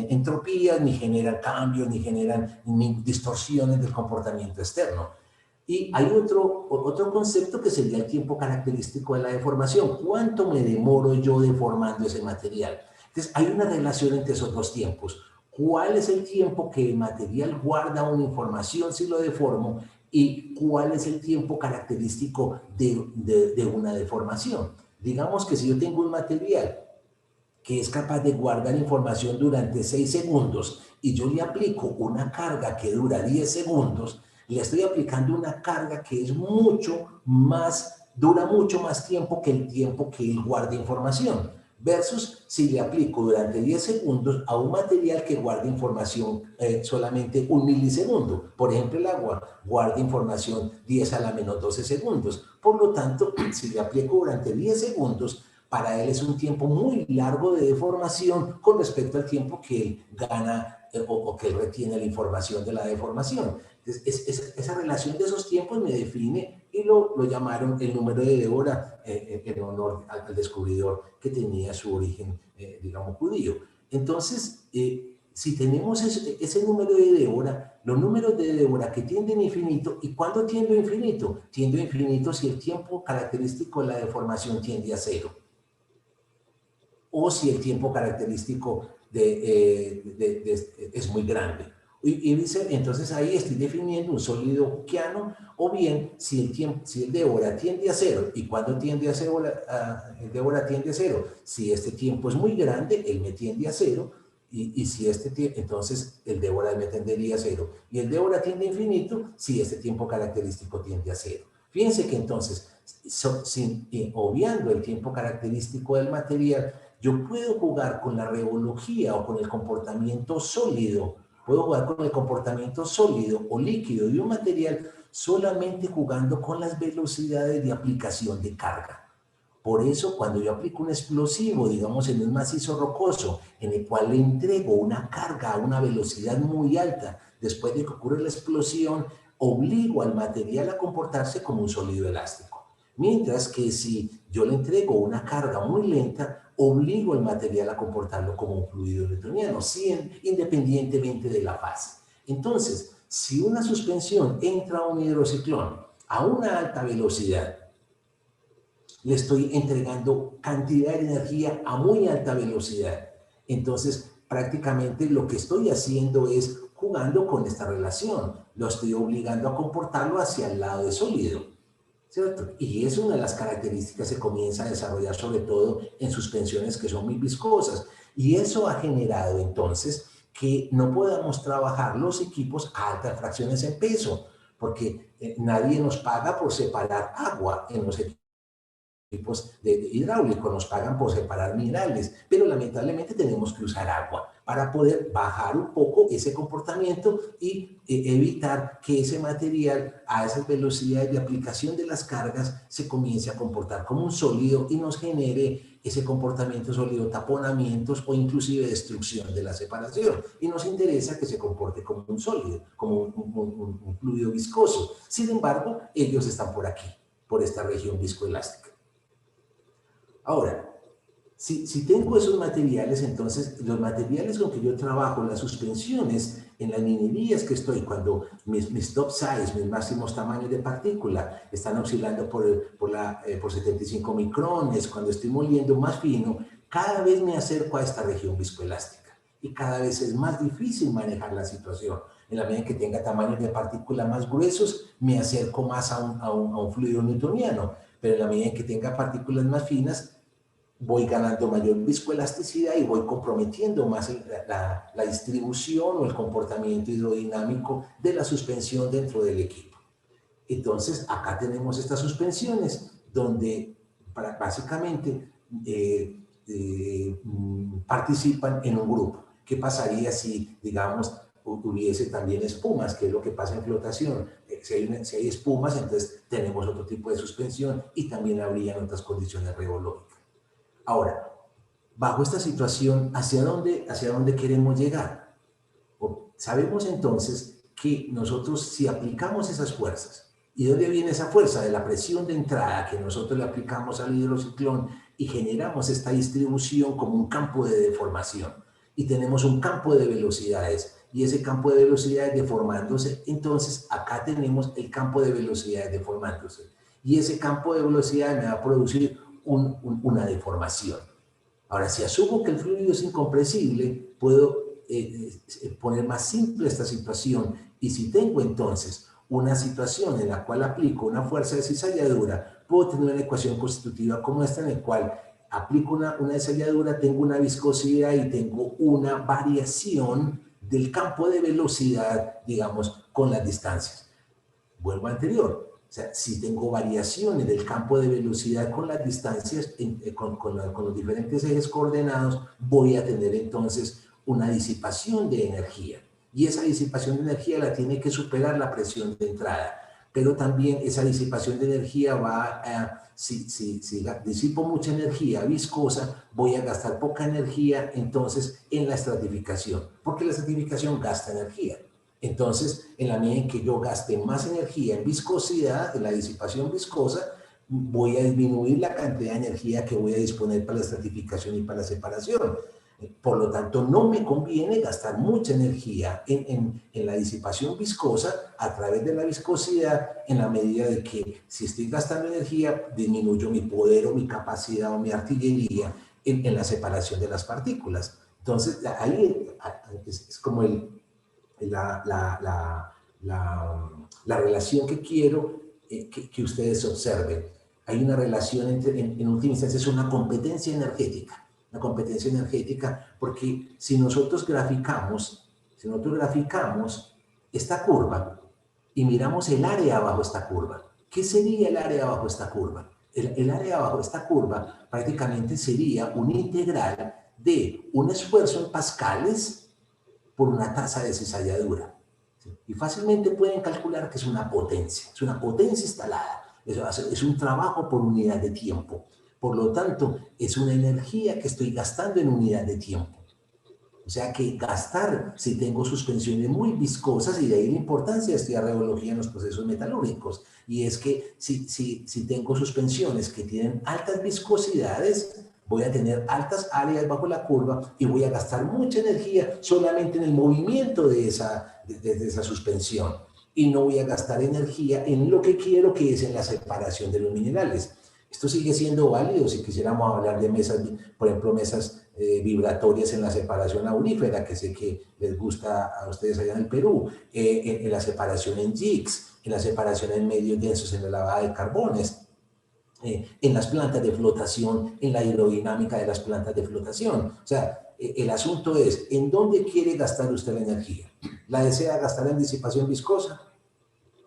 entropías, ni generan cambios, ni generan distorsiones del comportamiento externo. Y hay otro concepto que sería el tiempo característico de la deformación. ¿Cuánto me demoro yo deformando ese material? Entonces, hay una relación entre esos dos tiempos. ¿Cuál es el tiempo que el material guarda una información si lo deformo? ¿Y cuál es el tiempo característico de una deformación? Digamos que si yo tengo un material que es capaz de guardar información durante 6 segundos y yo le aplico una carga que dura 10 segundos, le estoy aplicando una carga que es dura mucho más tiempo que el tiempo que él guarda información, versus si le aplico durante 10 segundos a un material que guarda información solamente 1 milisegundo. Por ejemplo, el agua guarda información 10 a la menos 12 segundos. Por lo tanto, si le aplico durante 10 segundos, para él es un tiempo muy largo de deformación con respecto al tiempo que él gana o que él retiene la información de la deformación. Entonces, esa relación de esos tiempos me define y lo llamaron el número de Débora en honor al descubridor que tenía su origen, digamos, judío. Entonces, si tenemos ese número de Débora, los números de Débora que tienden a infinito, ¿y cuándo tiendo a infinito? Tiendo a infinito si el tiempo característico de la deformación tiende a cero, o si el tiempo característico es muy grande. Y dice, entonces ahí estoy definiendo un sólido Hookeano, o bien si el Débora tiende a cero. ¿Y cuándo tiende a cero? El Débora tiende a cero. Si este tiempo es muy grande, él me tiende a cero. Y si entonces el Débora me tendería a cero. Y el Débora tiende a infinito si este tiempo característico tiende a cero. Fíjense que entonces, obviando el tiempo característico del material, yo puedo jugar con la reología o con el comportamiento sólido. Puedo jugar con el comportamiento sólido o líquido de un material solamente jugando con las velocidades de aplicación de carga. Por eso, cuando yo aplico un explosivo, digamos, en un macizo rocoso, en el cual le entrego una carga a una velocidad muy alta, después de que ocurre la explosión, obligo al material a comportarse como un sólido elástico. Mientras que si yo le entrego una carga muy lenta, obligo al material a comportarlo como un fluido newtoniano, independientemente de la fase. Entonces, si una suspensión entra a un hidrociclón a una alta velocidad, le estoy entregando cantidad de energía a muy alta velocidad. Entonces, prácticamente lo que estoy haciendo es jugando con esta relación. Lo estoy obligando a comportarlo hacia el lado de sólido. ¿cierto? Y es una de las características que se comienza a desarrollar sobre todo en suspensiones que son muy viscosas. Y eso ha generado entonces que no podamos trabajar los equipos a altas fracciones en peso, porque nadie nos paga por separar agua en los equipos de hidráulico, nos pagan por separar minerales, pero lamentablemente tenemos que usar agua para poder bajar un poco ese comportamiento y evitar que ese material a esas velocidades de aplicación de las cargas se comience a comportar como un sólido y nos genere ese comportamiento sólido, taponamientos o inclusive destrucción de la separación. Y nos interesa que se comporte como un sólido, como un fluido viscoso. Sin embargo, ellos están por aquí, por esta región viscoelástica. Ahora, si tengo esos materiales, entonces los materiales con que yo trabajo, las suspensiones en las minerías que estoy, cuando mis top size, mis máximos tamaños de partícula están oscilando por 75 micrones, cuando estoy moliendo más fino, cada vez me acerco a esta región viscoelástica y cada vez es más difícil manejar la situación. En la medida en que tenga tamaños de partícula más gruesos, me acerco más a un fluido newtoniano, pero en la medida en que tenga partículas más finas, voy ganando mayor viscoelasticidad y voy comprometiendo más la distribución o el comportamiento hidrodinámico de la suspensión dentro del equipo. Entonces, acá tenemos estas suspensiones donde básicamente participan en un grupo. ¿Qué pasaría si, digamos, hubiese también espumas, que es lo que pasa en flotación? Si hay espumas, entonces tenemos otro tipo de suspensión y también habrían otras condiciones reológicas. Ahora, bajo esta situación, ¿hacia dónde queremos llegar? Sabemos entonces que nosotros, si aplicamos esas fuerzas, ¿y dónde viene esa fuerza? De la presión de entrada que nosotros le aplicamos al hidrociclón y generamos esta distribución como un campo de deformación. Y tenemos un campo de velocidades, y ese campo de velocidades deformándose, entonces acá tenemos el campo de velocidades deformándose. Y ese campo de velocidades me va a producir una deformación. Ahora, si asumo que el fluido es incompresible, puedo poner más simple esta situación, y si tengo entonces una situación en la cual aplico una fuerza de cizalladura, puedo tener una ecuación constitutiva como esta, en la cual aplico una cizalladura, tengo una viscosidad y tengo una variación del campo de velocidad, digamos, con las distancias. Vuelvo al anterior. O sea, si tengo variaciones del campo de velocidad con las distancias, con los diferentes ejes coordenados, voy a tener entonces una disipación de energía. Y esa disipación de energía la tiene que superar la presión de entrada. Pero también esa disipación de energía va a, si disipo mucha energía viscosa, voy a gastar poca energía entonces en la estratificación, porque la estratificación gasta energía. Entonces, en la medida en que yo gaste más energía en viscosidad, en la disipación viscosa, voy a disminuir la cantidad de energía que voy a disponer para la estratificación y para la separación. Por lo tanto, no me conviene gastar mucha energía en la disipación viscosa a través de la viscosidad, en la medida de que si estoy gastando energía, disminuyo mi poder o mi capacidad o mi artillería en la separación de las partículas. Entonces, ahí es como la relación que quiero que ustedes observen. Hay una relación en última instancia, es una competencia energética. Una competencia energética, porque si nosotros graficamos esta curva y miramos el área bajo esta curva, ¿qué sería el área bajo esta curva? El área bajo esta curva prácticamente sería una integral de un esfuerzo en pascales por una tasa de cizalladura. Y fácilmente pueden calcular que es una potencia instalada. Es un trabajo por unidad de tiempo. Por lo tanto, es una energía que estoy gastando en unidad de tiempo. O sea que gastar, si tengo suspensiones muy viscosas, y de ahí la importancia de estudiar reología en los procesos metalúrgicos, y es que si tengo suspensiones que tienen altas viscosidades, voy a tener altas áreas bajo la curva y voy a gastar mucha energía solamente en el movimiento de esa suspensión. Y no voy a gastar energía en lo que quiero, que es en la separación de los minerales. Esto sigue siendo válido si quisiéramos hablar de mesas, por ejemplo, mesas vibratorias en la separación aurífera, que sé que les gusta a ustedes allá en el Perú, en la separación en jigs, en la separación en medios densos en la lavada de carbones, en las plantas de flotación, en la hidrodinámica de las plantas de flotación. O sea, el asunto es, ¿en dónde quiere gastar usted la energía? ¿La desea gastar en disipación viscosa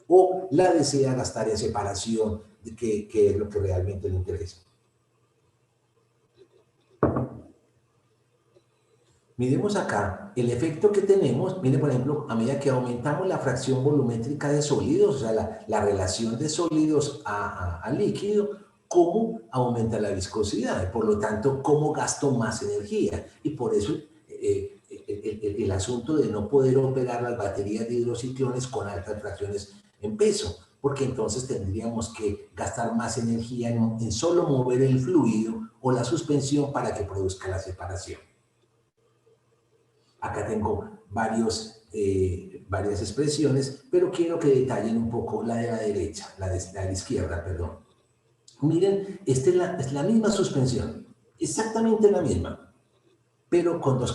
o la desea gastar en separación, que es lo que realmente le interesa? Miremos acá el efecto que tenemos. Mire, por ejemplo, a medida que aumentamos la fracción volumétrica de sólidos, o sea, la relación de sólidos a líquido, cómo aumenta la viscosidad, y por lo tanto, cómo gasto más energía. Y por eso el asunto de no poder operar las baterías de hidrociclones con altas fracciones en peso, porque entonces tendríamos que gastar más energía en solo mover el fluido o la suspensión para que produzca la separación. Acá tengo varias expresiones, pero quiero que detallen un poco la de la derecha, la de la izquierda, perdón. Miren, esta es la misma suspensión, exactamente la misma, pero con dos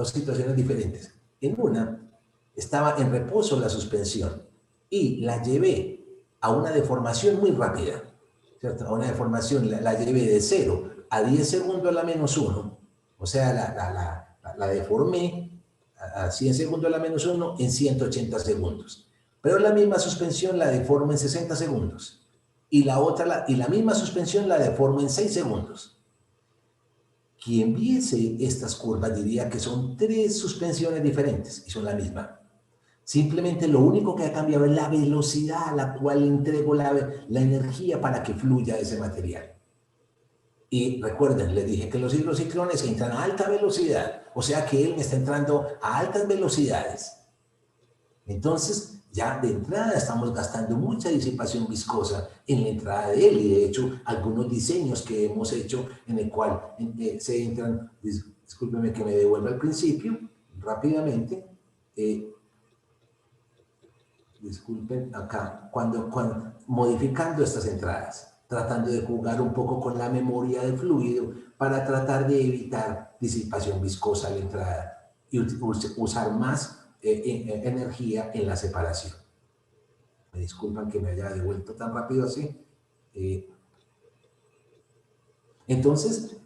situaciones diferentes. En una, estaba en reposo la suspensión y la llevé a una deformación muy rápida, ¿cierto? A una deformación, la llevé de 0 a 10 segundos a la -1, o sea, la deformé a 100 segundos a la -1 en 180 segundos. Pero la misma suspensión la deformo en 60 segundos. Y la misma suspensión la deformo en 6 segundos. Quien viese estas curvas diría que son 3 suspensiones diferentes y son la misma. Simplemente lo único que ha cambiado es la velocidad a la cual entrego la energía para que fluya ese material. Y recuerden, les dije que los hidrociclones entran a alta velocidad, o sea que él me está entrando a altas velocidades. Entonces, ya de entrada estamos gastando mucha disipación viscosa en la entrada de él, y de hecho, algunos diseños que hemos hecho en el cual se entran, discúlpeme que me devuelva al principio, rápidamente, disculpen acá, cuando modificando estas entradas, tratando de jugar un poco con la memoria del fluido para tratar de evitar disipación viscosa a la entrada y usar más energía en la separación. Me disculpan que me haya devuelto tan rápido así. Entonces,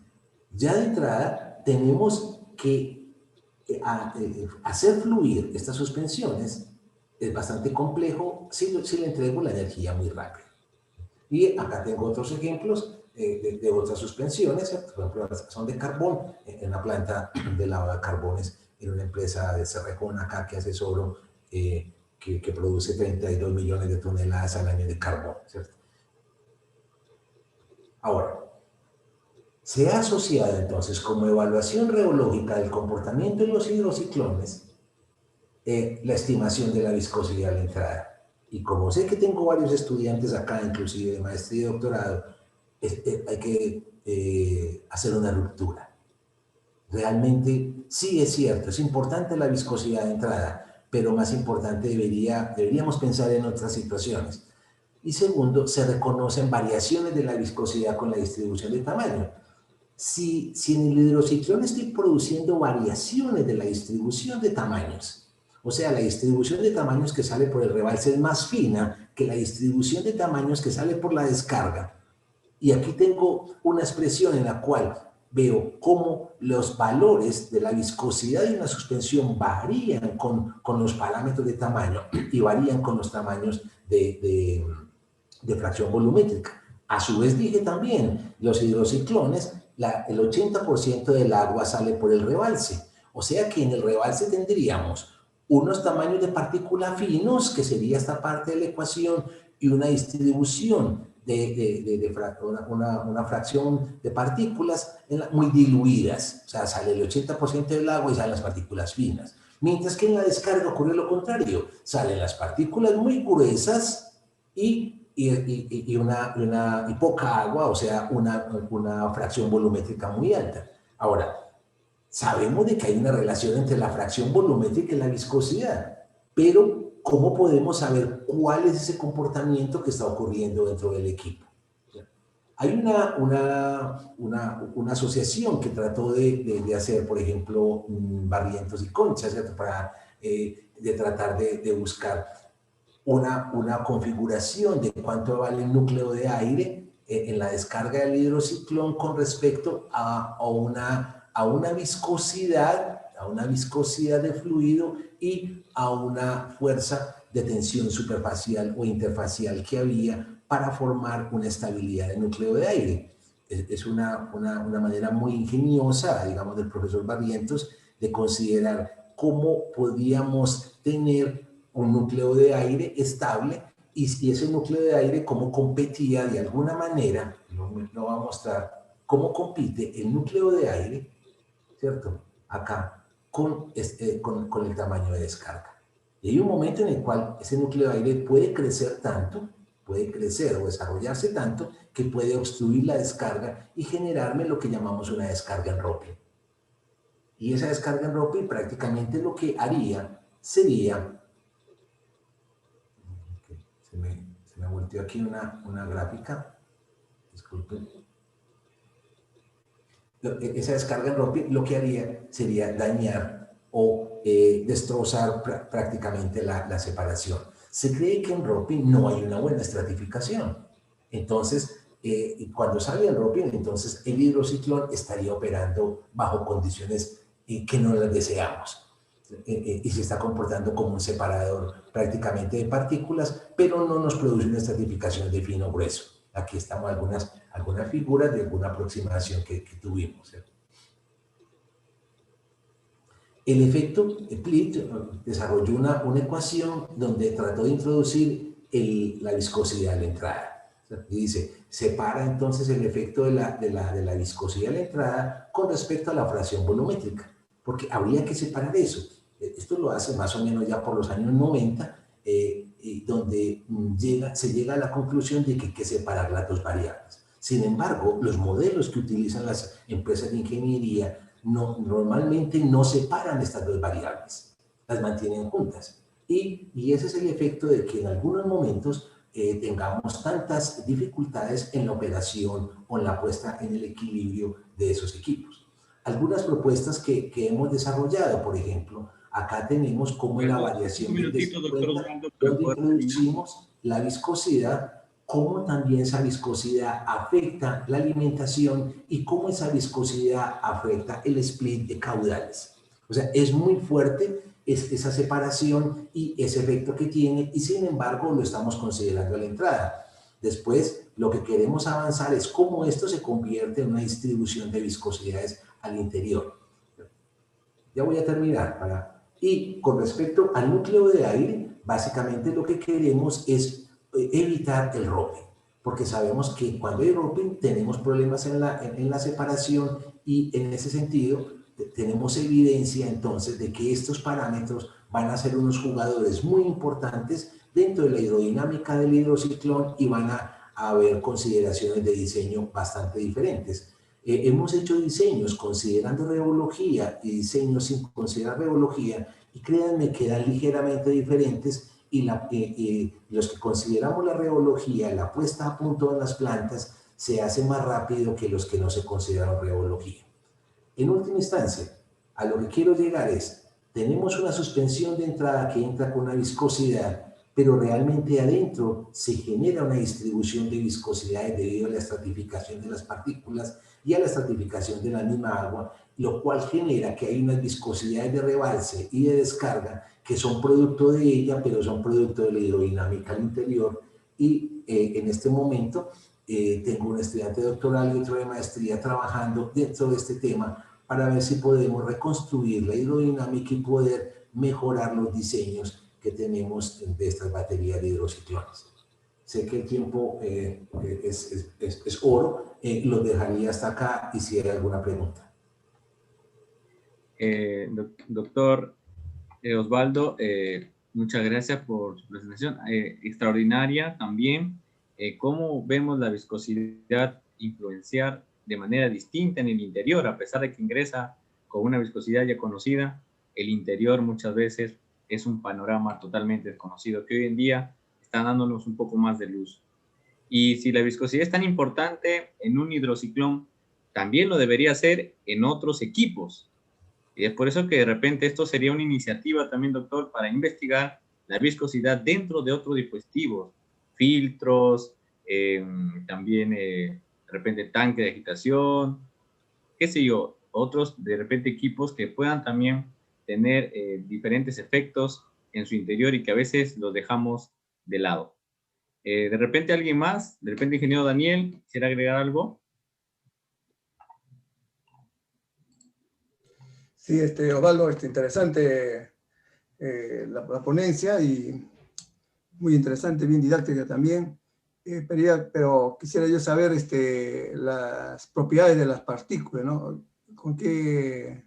ya de entrada tenemos que hacer fluir estas suspensiones. Es bastante complejo si le entrego la energía muy rápido. Y acá tengo otros ejemplos de otras suspensiones, ¿cierto? Por ejemplo, las que son de carbón, en una planta de lavado de carbones, en una empresa de Cerrejón acá que asesoro, que produce 32 millones de toneladas al año de carbón, ¿cierto? Ahora, se ha asociado entonces como evaluación reológica del comportamiento de los hidrociclones la estimación de la viscosidad a la entrada. Y como sé que tengo varios estudiantes acá, inclusive de maestría y doctorado, hay que hacer una ruptura. Realmente sí es cierto, es importante la viscosidad de entrada, pero más importante deberíamos pensar en otras situaciones. Y segundo, se reconocen variaciones de la viscosidad con la distribución de tamaño. Si en el hidrociclón estoy produciendo variaciones de la distribución de tamaños, o sea, la distribución de tamaños que sale por el rebalse es más fina que la distribución de tamaños que sale por la descarga. Y aquí tengo una expresión en la cual veo cómo los valores de la viscosidad de una suspensión varían con los parámetros de tamaño y varían con los tamaños de fracción volumétrica. A su vez dije también, los hidrociclones, el 80% del agua sale por el rebalse. O sea que en el rebalse tendríamos unos tamaños de partícula finos, que sería esta parte de la ecuación, y una distribución una fracción de partículas muy diluidas. O sea, sale el 80% del agua y salen las partículas finas. Mientras que en la descarga ocurre lo contrario. Salen las partículas muy gruesas y poca agua, o sea, una fracción volumétrica muy alta. Ahora, sabemos de que hay una relación entre la fracción volumétrica y la viscosidad, pero ¿cómo podemos saber cuál es ese comportamiento que está ocurriendo dentro del equipo? Hay una asociación que trató de hacer, por ejemplo, Barrientos y Concha, ¿cierto? Para de tratar de buscar una configuración de cuánto vale el núcleo de aire en la descarga del hidrociclón con respecto a una viscosidad, de fluido y a una fuerza de tensión superfacial o interfacial que había para formar una estabilidad de núcleo de aire. Es una manera muy ingeniosa, digamos, del profesor Barrientos de considerar cómo podíamos tener un núcleo de aire estable y ese núcleo de aire cómo competía de alguna manera, lo va a mostrar, cómo compite el núcleo de aire, ¿cierto? Acá, con el tamaño de descarga. Y hay un momento en el cual ese núcleo de aire puede crecer tanto, puede crecer o desarrollarse tanto, que puede obstruir la descarga y generarme lo que llamamos una descarga en Ropping. Y esa descarga en Ropping prácticamente lo que haría sería... Se me volteó aquí una gráfica, disculpen. Esa descarga en Ropping lo que haría sería dañar o destrozar prácticamente la separación. Se cree que en Ropping no hay una buena estratificación. Entonces, cuando sale el Ropping, entonces el hidrociclón estaría operando bajo condiciones que no las deseamos. Y se está comportando como un separador prácticamente de partículas, pero no nos produce una estratificación de fino grueso. Aquí estamos algunas figuras de alguna aproximación que tuvimos. ¿Cierto? El efecto Plitt desarrolló una ecuación donde trató de introducir la viscosidad a la entrada. Y dice, separa entonces el efecto de la viscosidad a la entrada con respecto a la fracción volumétrica, porque habría que separar eso. Esto lo hace más o menos ya por los años 90, donde se llega a la conclusión de que hay que separar las dos variables. Sin embargo, los modelos que utilizan las empresas de ingeniería normalmente no separan estas dos variables, las mantienen juntas. Y ese es el efecto de que en algunos momentos tengamos tantas dificultades en la operación o en la puesta en el equilibrio de esos equipos. Algunas propuestas que hemos desarrollado, por ejemplo, acá tenemos como la variación del descuento, donde introducimos la viscosidad, cómo también esa viscosidad afecta la alimentación y cómo esa viscosidad afecta el split de caudales. O sea, es muy fuerte esa separación y ese efecto que tiene, y sin embargo lo estamos considerando a la entrada. Después, lo que queremos avanzar es cómo esto se convierte en una distribución de viscosidades al interior. Ya voy a terminar. Y con respecto al núcleo de aire, básicamente lo que queremos es evitar el Ropping, porque sabemos que cuando hay Ropping tenemos problemas en la separación, y en ese sentido tenemos evidencia entonces de que estos parámetros van a ser unos jugadores muy importantes dentro de la hidrodinámica del hidrociclón, y van a haber consideraciones de diseño bastante diferentes. Hemos hecho diseños considerando reología y diseños sin considerar reología, y créanme que eran ligeramente diferentes, y los que consideramos la reología, la puesta a punto de las plantas, se hace más rápido que los que no se consideran reología. En última instancia, a lo que quiero llegar es, tenemos una suspensión de entrada que entra con una viscosidad, pero realmente adentro se genera una distribución de viscosidades debido a la estratificación de las partículas y a la estratificación de la misma agua, lo cual genera que hay unas viscosidades de rebalse y de descarga que son producto de ella, pero son producto de la hidrodinámica al interior. Y en este momento tengo un estudiante doctoral y otro de maestría trabajando dentro de este tema para ver si podemos reconstruir la hidrodinámica y poder mejorar los diseños que tenemos de estas baterías de hidrociclones. Sé que el tiempo es oro, los dejaría hasta acá y si hay alguna pregunta. Doctor Osvaldo, muchas gracias por su presentación. Extraordinaria también. ¿Cómo vemos la viscosidad influenciar de manera distinta en el interior? A pesar de que ingresa con una viscosidad ya conocida, el interior muchas veces es un panorama totalmente desconocido, que hoy en día está dándonos un poco más de luz. Y si la viscosidad es tan importante en un hidrociclón, también lo debería hacer en otros equipos. Y es por eso que de repente esto sería una iniciativa también, doctor, para investigar la viscosidad dentro de otros dispositivos, filtros, también de repente tanque de agitación, qué sé yo, otros de repente equipos que puedan también tener diferentes efectos en su interior y que a veces los dejamos de lado. De repente alguien más, de repente ingeniero Daniel, ¿quisiera agregar algo? Sí, Osvaldo, interesante la ponencia y muy interesante, bien didáctica también. Pero quisiera yo saber las propiedades de las partículas, ¿no? ¿Con qué,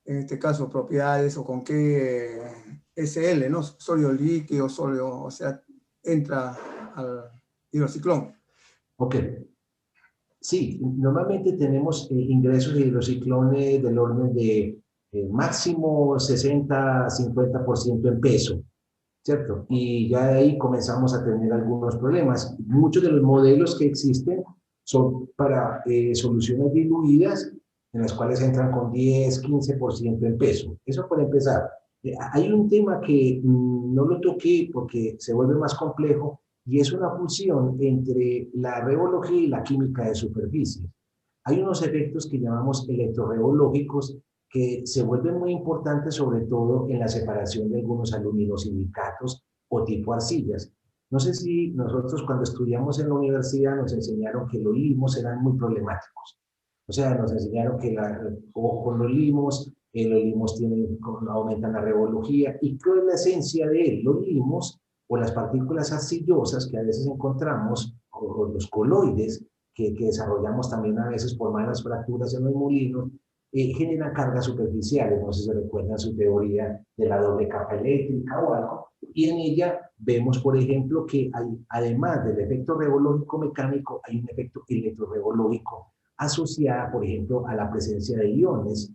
en este caso, propiedades o con qué SL, ¿no? Sólido líquido, sólido, o sea, entra al hidrociclón. Ok. Sí, normalmente tenemos ingresos de hidrociclones del orden de máximo 60-50% en peso, ¿cierto? Y ya de ahí comenzamos a tener algunos problemas. Muchos de los modelos que existen son para soluciones diluidas, en las cuales entran con 10-15% en peso. Eso por empezar. Hay un tema que no lo toqué porque se vuelve más complejo, y es una fusión entre la reología y la química de superficie. Hay unos efectos que llamamos electrorreológicos que se vuelven muy importantes, sobre todo en la separación de algunos aluminosilicatos o tipo arcillas. No sé si nosotros cuando estudiamos en la universidad nos enseñaron que los limos eran muy problemáticos. O sea, nos enseñaron que con los limos aumentan la reología. ¿Y qué es la esencia de él? Los limos o las partículas arcillosas que a veces encontramos, o los coloides, que desarrollamos también a veces por malas fracturas en los molinos, generan cargas superficiales. No sé si se recuerdan su teoría de la doble capa eléctrica o algo. Y en ella vemos, por ejemplo, que hay, además del efecto reológico mecánico, hay un efecto electrorreológico asociado, por ejemplo, a la presencia de iones.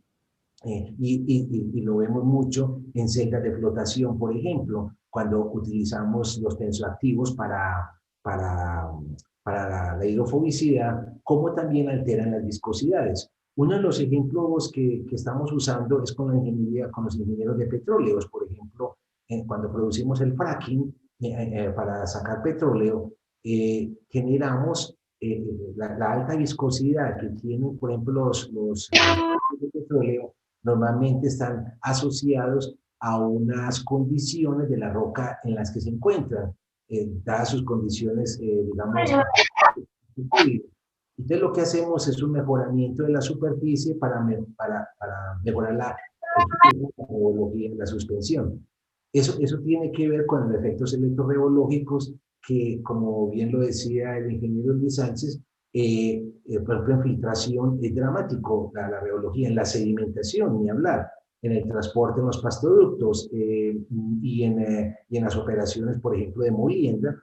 Y lo vemos mucho en celdas de flotación, por ejemplo, cuando utilizamos los tensoactivos para, para la hidrofobicidad, como también alteran las viscosidades. Uno de los ejemplos que estamos usando es con la ingeniería, con los ingenieros de petróleos, por ejemplo, cuando producimos el fracking para sacar petróleo, generamos la alta viscosidad que tienen, por ejemplo, los de petróleo, normalmente están asociados a unas condiciones de la roca en las que se encuentran, dadas sus condiciones, digamos. Entonces lo que hacemos es un mejoramiento de la superficie para mejorar la homología de la suspensión. Eso tiene que ver con los efectos electrorreológicos que, como bien lo decía el ingeniero Luis Sánchez, por ejemplo, en filtración es dramático la reología, en la sedimentación, ni hablar, en el transporte en los pastoductos y en las operaciones, por ejemplo, de molienda.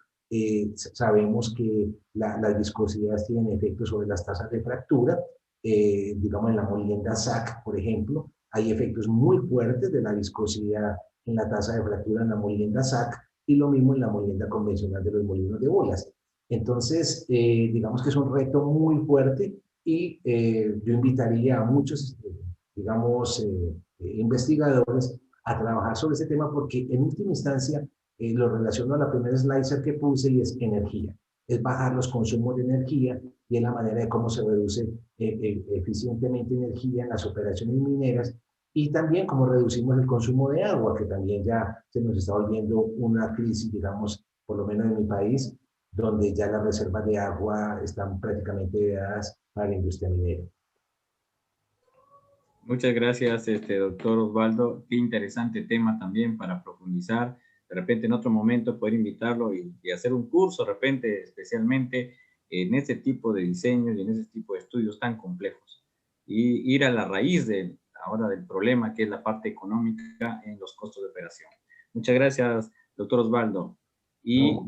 Sabemos que las viscosidades tienen efectos sobre las tasas de fractura. Digamos, en la molienda SAC, por ejemplo, hay efectos muy fuertes de la viscosidad en la tasa de fractura en la molienda SAC, y lo mismo en la molienda convencional de los molinos de bolas. Entonces, digamos que es un reto muy fuerte, y yo invitaría a muchos, digamos, investigadores a trabajar sobre ese tema, porque en última instancia lo relaciono a la primera slicer que puse, y es energía. Es bajar los consumos de energía, y es la manera de cómo se reduce eficientemente energía en las operaciones mineras, y también cómo reducimos el consumo de agua, que también ya se nos está volviendo una crisis, digamos, por lo menos en mi país, donde ya las reservas de agua están prácticamente dadas para la industria minera. Muchas gracias, doctor Osvaldo. Qué interesante tema también para profundizar. De repente en otro momento poder invitarlo y hacer un curso, de repente especialmente en este tipo de diseños y en ese tipo de estudios tan complejos. Y ir a la raíz ahora del problema, que es la parte económica en los costos de operación. Muchas gracias, doctor Osvaldo. Y No,